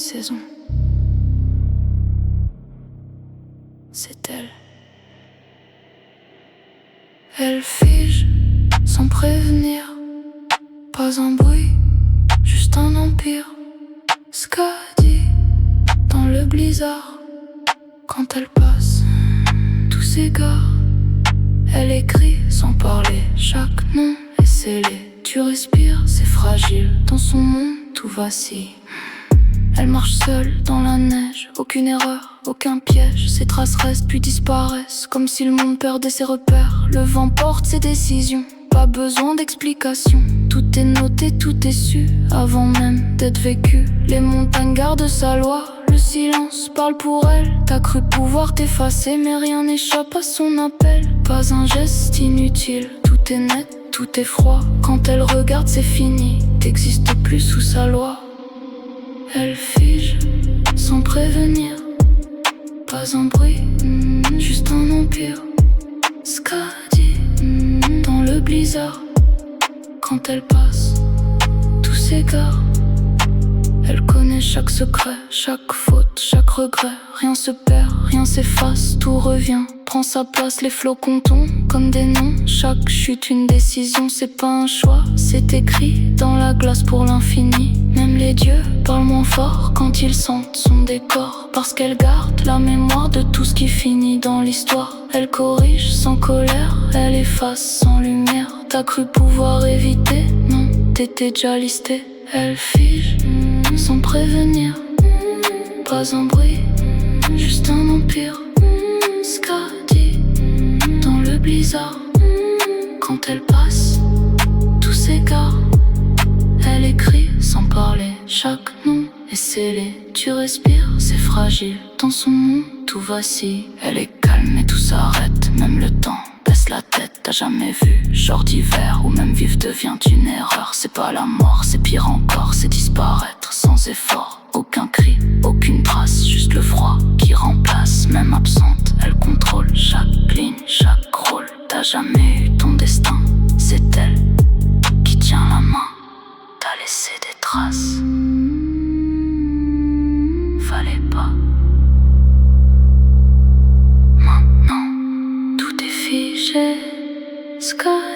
une saison. C'est elle. Elle fige sans prévenir. Pas un bruit, juste un empire. Scadi dans le blizzard. Quand elle passe, tout s'égare. Elle écrit sans parler, chaque nom est scellé. Tu respires, c'est fragile, dans son monde tout vacille. Elle marche seule dans la neige, aucune erreur, aucun piège. Ses traces restent puis disparaissent, comme si le monde perdait ses repères. Le vent porte ses décisions, pas besoin d'explication. Tout est noté, tout est su, avant même d'être vécu. Les montagnes gardent sa loi, le silence parle pour elle. T'as cru pouvoir t'effacer, mais rien n'échappe à son appel. Pas un geste inutile, tout est net, tout est froid. Quand elle regarde, c'est fini, t'existes plus sous sa loi. Elle fige sans prévenir. Pas un bruit, juste un empire. Scadi dans le blizzard. Quand elle passe, tout s'égare. Elle connaît chaque secret, chaque faute, chaque regret. Rien se perd, rien s'efface, tout revient. Prend sa place, les flocons tombent comme des noms. Chaque chute une décision, c'est pas un choix. C'est écrit dans la glace pour l'infini. Même les dieux parlent moins fort quand ils sentent son décor. Parce qu'elle garde la mémoire de tout ce qui finit dans l'histoire. Elle corrige sans colère, elle efface sans lumière. T'as cru pouvoir éviter, non, t'étais déjà listé. Elle fige sans prévenir. Pas un bruit, juste un empire. Scadi dans le blizzard. Quand elle passe, tout s'égare. Elle écrit sans parler, chaque nom est scellé. Tu respires, c'est fragile, dans son monde tout vacille. Elle est calme et tout s'arrête, même le temps baisse la tête. T'as jamais vu genre d'hiver où même vivre devient une erreur. C'est pas la mort, c'est pire encore, c'est disparaître sans effort. Aucun cri, aucune trace, juste le froid qui remplace. Même absente, elle contrôle chaque ligne, chaque rôle. T'as jamais eu ton destin, c'est elle qui tient la main. T'as laissé des traces, fallait pas. Maintenant, tout est figé. Sky